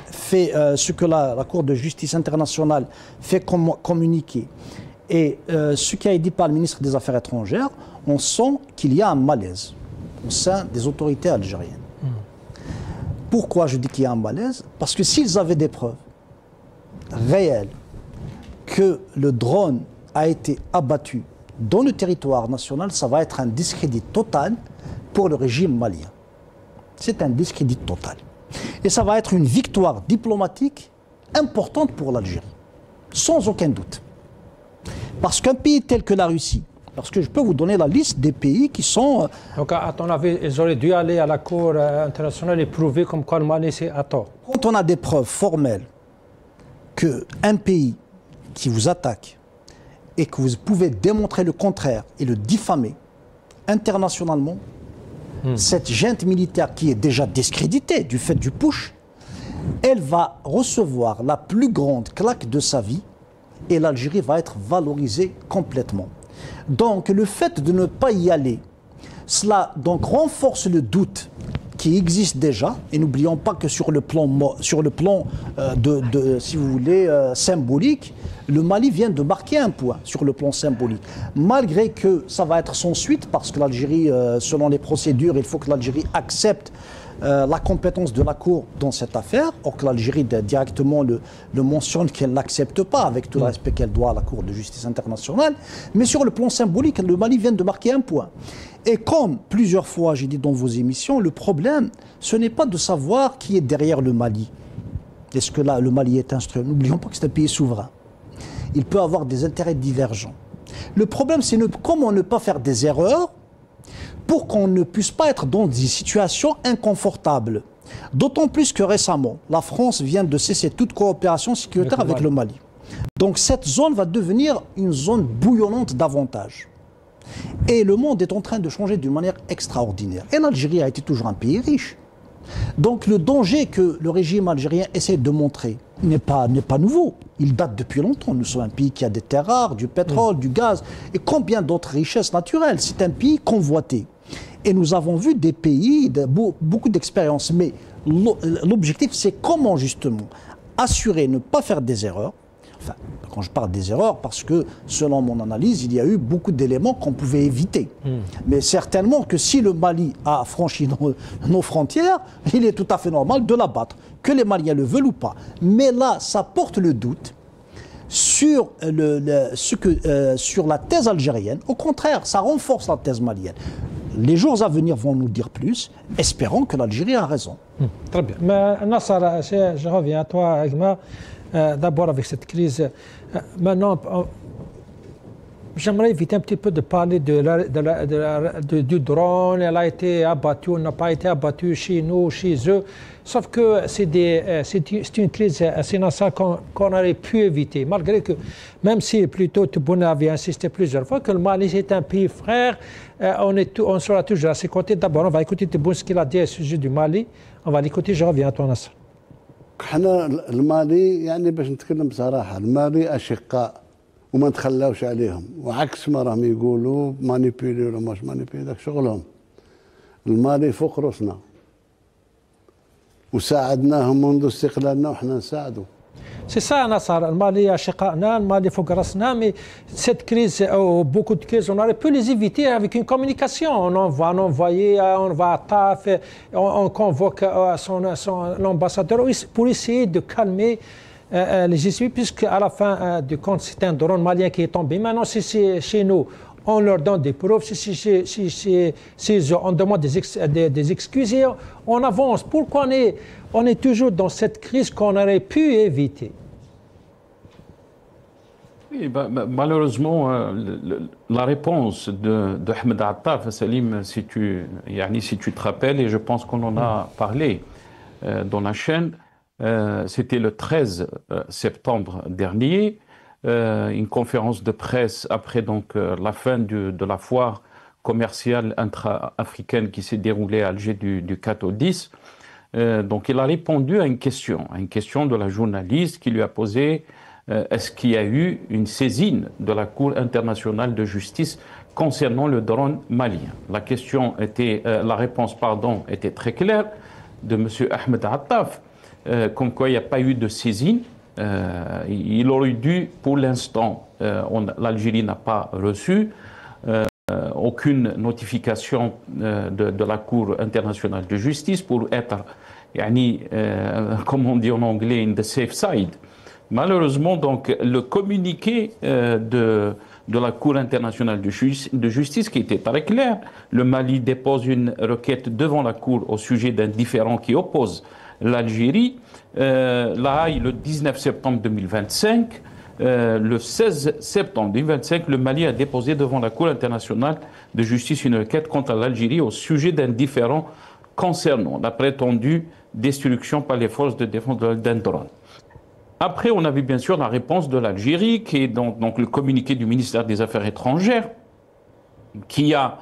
fait, ce que la Cour de justice internationale fait communiquer, et ce qui a été dit par le ministre des Affaires étrangères, on sent qu'il y a un malaise au sein des autorités algériennes. Pourquoi je dis qu'il y a un malaise? Parce que s'ils avaient des preuves réelles que le drone a été abattu dans le territoire national, ça va être un discrédit total pour le régime malien. C'est un discrédit total. Et ça va être une victoire diplomatique importante pour l'Algérie, sans aucun doute. Parce qu'un pays tel que la Russie, parce que je peux vous donner la liste des pays qui sont... Donc, à ton avis, ils auraient dû aller à la Cour internationale et prouver comme quoi le Mali c'est à tort. Quand on a des preuves formelles qu'un pays qui vous attaque et que vous pouvez démontrer le contraire et le diffamer internationalement, cette junte militaire qui est déjà discréditée du fait du putsch, elle va recevoir la plus grande claque de sa vie et l'Algérie va être valorisée complètement. Donc le fait de ne pas y aller, cela donc renforce le doute qui existe déjà, et n'oublions pas que sur le plan si vous voulez, symbolique, le Mali vient de marquer un point sur le plan symbolique. Malgré que ça va être sans suite, parce que l'Algérie, selon les procédures, il faut que l'Algérie accepte la compétence de la Cour dans cette affaire, or que l'Algérie directement le mentionne qu'elle ne l'accepte pas, avec tout le respect qu'elle doit à la Cour de justice internationale. Mais sur le plan symbolique, le Mali vient de marquer un point. Et comme plusieurs fois j'ai dit dans vos émissions, le problème, ce n'est pas de savoir qui est derrière le Mali. Est-ce que là, le Mali est instruit? N'oublions pas que c'est un pays souverain. Il peut avoir des intérêts divergents. Le problème, c'est comment ne pas faire des erreurs pour qu'on ne puisse pas être dans des situations inconfortables. D'autant plus que récemment, la France vient de cesser toute coopération sécuritaire avec le Mali. Donc cette zone va devenir une zone bouillonnante davantage. Et le monde est en train de changer d'une manière extraordinaire. Et l'Algérie a été toujours un pays riche. Donc le danger que le régime algérien essaie de montrer n'est pas nouveau. Il date depuis longtemps. Nous sommes un pays qui a des terres rares, du pétrole, du gaz et combien d'autres richesses naturelles. C'est un pays convoité. Et nous avons vu des pays, beaucoup d'expériences. Mais l'objectif, c'est comment justement assurer, ne pas faire des erreurs. Enfin, quand je parle des erreurs, parce que selon mon analyse, il y a eu beaucoup d'éléments qu'on pouvait éviter. Mais certainement que si le Mali a franchi nos frontières, il est tout à fait normal de l'abattre, que les Maliens le veulent ou pas. Mais là, ça porte le doute sur, sur la thèse algérienne. Au contraire, ça renforce la thèse malienne. Les jours à venir vont nous dire plus. Espérons que l'Algérie a raison. Très bien. Mais Nassar, je reviens à toi, Agma. D'abord avec cette crise. Maintenant, j'aimerais éviter un petit peu de parler du drone. Elle a été abattue, n'a pas été abattue chez nous, chez eux. Sauf que c'est une crise assez nationale qu'on aurait pu éviter. Malgré que, même si plutôt Tebboune avait insisté plusieurs fois que le Mali c'est un pays frère, on sera toujours à ses côtés. D'abord, on va écouter Tebboune ce qu'il a dit au sujet du Mali. On va l'écouter, je reviens à toi, Nassar. احنا المالي يعني باش نتكلم بصراحه المالي اشقاء وما نتخلاوش عليهم وعكس ما راهم يقولوا مانيبيلي ولا ماش مانيبيلي داك شغلهم المالي فوق روسنا وساعدناهم منذ استقلالنا وحنا نساعدوا. C'est ça, Nassar. Le Mali a Chekana, le Mali Fogarasna, mais cette crise, beaucoup de crises, on aurait pu les éviter avec une communication. On va à TAF, on convoque l'ambassadeur pour essayer de calmer les esprits, puisqu'à la fin du compte, c'est un drone malien qui est tombé. Maintenant, c'est chez nous. on leur donne des preuves, on demande des excuses et on avance. Pourquoi on est toujours dans cette crise qu'on aurait pu éviter? Oui, malheureusement, la réponse de Ahmed Attaf, Salim, si tu te rappelles, et je pense qu'on en a parlé dans la chaîne, c'était le 13 septembre dernier, une conférence de presse après donc la fin de la foire commerciale intra-africaine qui s'est déroulée à Alger du 4 au 10. Donc il a répondu à une question de la journaliste qui lui a posé est-ce qu'il y a eu une saisine de la Cour internationale de justice concernant le drone malien? La réponse était très claire de M. Ahmed Attaf, comme quoi il n'y a pas eu de saisine. Il aurait dû, pour l'instant, l'Algérie n'a pas reçu aucune notification de la Cour internationale de justice pour être, comme on dit en anglais, in the safe side. Malheureusement, donc, le communiqué de la Cour internationale de justice qui était très clair, le Mali dépose une requête devant la Cour au sujet d'un différend qui oppose l'Algérie. La Haye, le 19 septembre 2025, le 16 septembre 2025, le Mali a déposé devant la Cour internationale de justice une requête contre l'Algérie au sujet d'un différend concernant la prétendue destruction par les forces de défense d'un drone. Après, on avait bien sûr la réponse de l'Algérie, qui est donc le communiqué du ministère des Affaires étrangères, qui a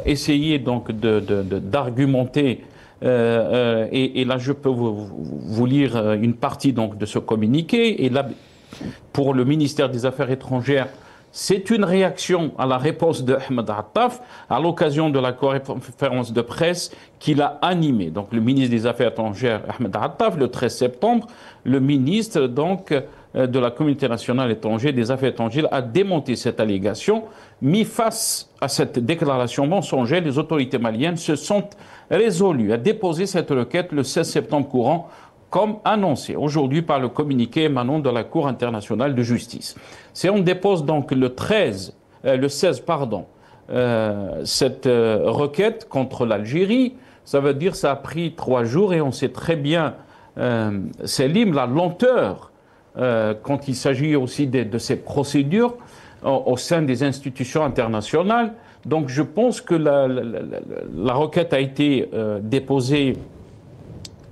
essayé donc d'argumenter, et là je peux vous lire une partie donc de ce communiqué. Et là, pour le ministère des Affaires étrangères, c'est une réaction à la réponse de Ahmed Attaf à l'occasion de la conférence de presse qu'il a animée. Donc le ministre des Affaires étrangères, Ahmed Attaf, le 13 septembre, le ministre donc de la Communauté nationale étrangère des Affaires étrangères a démonté cette allégation. Mis face à cette déclaration mensongère, les autorités maliennes se sont résolues à déposer cette requête le 16 septembre courant, comme annoncé aujourd'hui par le communiqué émanant de la Cour internationale de justice. Si on dépose donc le 16 cette requête contre l'Algérie, ça veut dire que ça a pris 3 jours et on sait très bien, Selim, la lenteur quand il s'agit aussi de ces procédures au sein des institutions internationales. Donc je pense que la requête a été déposée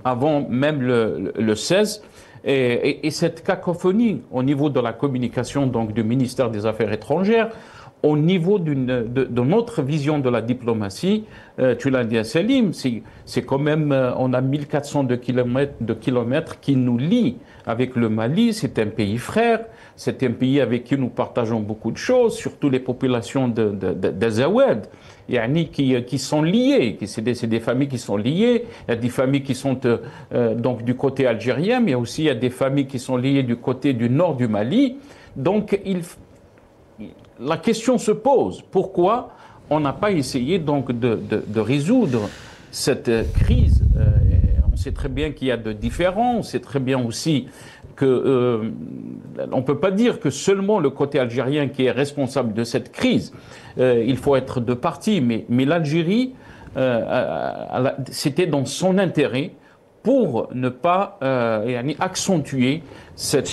avant même le 16, et cette cacophonie au niveau de la communication donc du ministère des Affaires étrangères, au niveau de notre vision de la diplomatie, tu l'as dit à Selim, c'est quand même, on a 1400 kilomètres qui nous lient avec le Mali. C'est un pays frère, c'est un pays avec qui nous partageons beaucoup de choses, surtout les populations d'Azawad, qui sont liées, c'est des familles qui sont liées. Il y a des familles qui sont donc du côté algérien, mais aussi il y a des familles qui sont liées du côté du nord du Mali. Donc la question se pose, pourquoi on n'a pas essayé donc de résoudre cette crise? On sait très bien qu'il y a de différends, on sait très bien aussi que on ne peut pas dire que seulement le côté algérien qui est responsable de cette crise. Il faut être de partie, mais l'Algérie, c'était dans son intérêt pour ne pas accentuer cette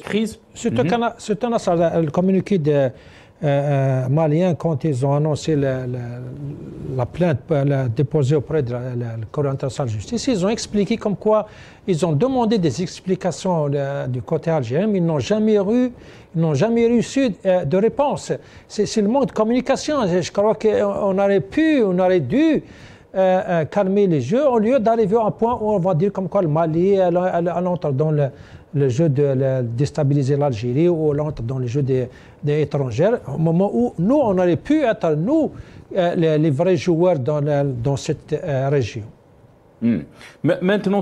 crise. Le communiqué de malien, quand ils ont annoncé la plainte déposée auprès de la Cour internationale de justice, ils ont expliqué comme quoi ils ont demandé des explications du côté algérien, mais ils n'ont jamais reçu de réponse. C'est le manque de communication. Je crois qu'on aurait dû calmer les jeux au lieu d'arriver à un point où on va dire comme quoi le Mali elle entre dans le jeu de déstabiliser l'Algérie, ou elle entre dans le jeu des étrangères, au moment où nous on aurait pu être les vrais joueurs dans cette région. Maintenant,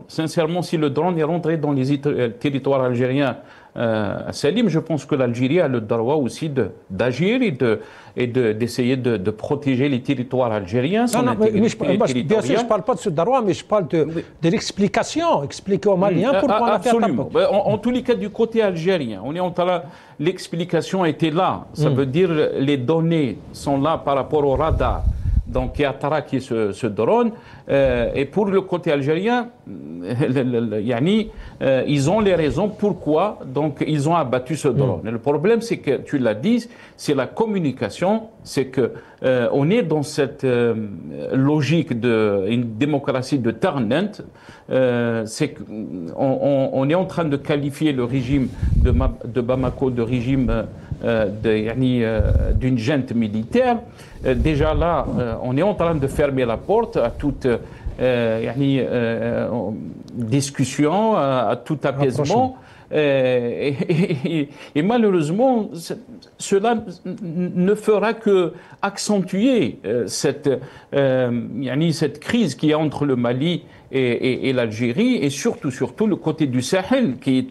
sincèrement, si le drone est rentré dans les territoires algériens Salim, je pense que l'Algérie a le droit aussi d'agir et d'essayer de protéger les territoires algériens. Bien sûr, je ne parle pas de ce droit, mais je parle de l'explication. Expliquer aux Maliens pourquoi on a fait absolument. En tous les cas, du côté algérien, on est en train. L'explication était là. Ça veut dire les données sont là par rapport au radar. Donc, qui a traqué ce drone. Et pour le côté algérien, ils ont les raisons pourquoi donc, ils ont abattu ce drone. Et le problème, c'est que, tu l'as dit, c'est la communication. C'est que on est dans cette logique d'une démocratie de Terre-Nent. C'est qu'on est en train de qualifier le régime de Bamako de régime d'une junte militaire. Déjà là, on est en train de fermer la porte à toute discussion, à tout apaisement. Et malheureusement, cela ne fera que accentuer cette crise qui est entre le Mali et l'Algérie, et surtout le côté du Sahel, qui est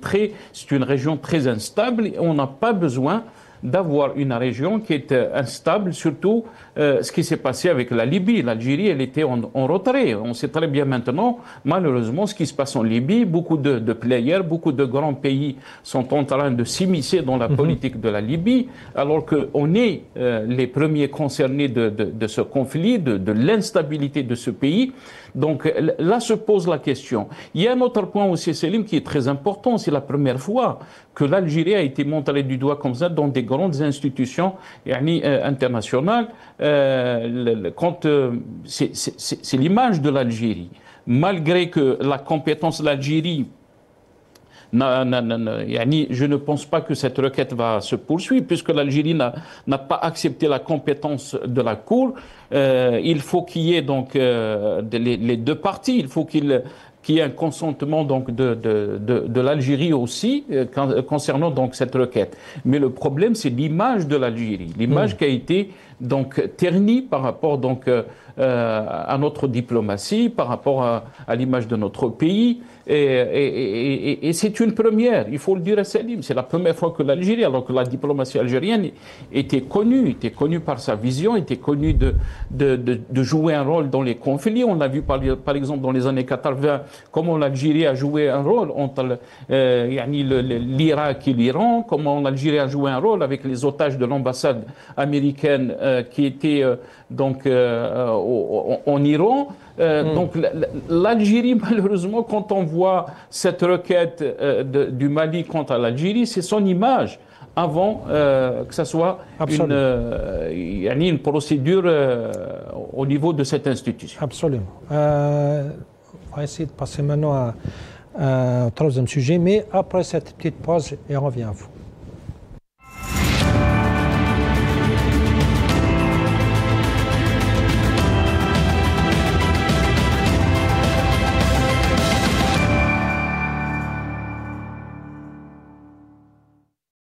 c'est une région très instable. Et on n'a pas besoin d'avoir une région qui est instable, surtout ce qui s'est passé avec la Libye. L'Algérie, elle était en retrait. On sait très bien maintenant, malheureusement, ce qui se passe en Libye. Beaucoup de players, beaucoup de grands pays sont en train de s'immiscer dans la politique de la Libye, alors qu'on est les premiers concernés de ce conflit, de l'instabilité de ce pays. Donc là se pose la question. Il y a un autre point aussi, Selim, qui est très important. C'est la première fois que l'Algérie a été montrée du doigt comme ça dans des grandes institutions internationales. C'est l'image de l'Algérie. Malgré que la compétence de l'Algérie, je ne pense pas que cette requête va se poursuivre, puisque l'Algérie n'a pas accepté la compétence de la Cour. Il faut qu'il y ait donc les deux parties. Il faut qu'il y ait un consentement donc de l'Algérie aussi concernant donc cette requête. Mais le problème, c'est l'image de l'Algérie, l'image qui a été donc ternie par rapport donc à notre diplomatie, par rapport à l'image de notre pays. Et c'est une première, il faut le dire à Salim, c'est la première fois que l'Algérie, alors que la diplomatie algérienne était connue par sa vision, était connue de jouer un rôle dans les conflits. On l'a vu par exemple dans les années 80, comment l'Algérie a joué un rôle entre l'Irak et l'Iran, comment l'Algérie a joué un rôle avec les otages de l'ambassade américaine qui étaient en Iran. Donc l'Algérie, malheureusement, quand on voit cette requête du Mali contre l'Algérie, c'est son image avant que ce soit une procédure au niveau de cette institution. Absolument. On va essayer de passer maintenant au troisième sujet, mais après cette petite pause, et on revient à vous.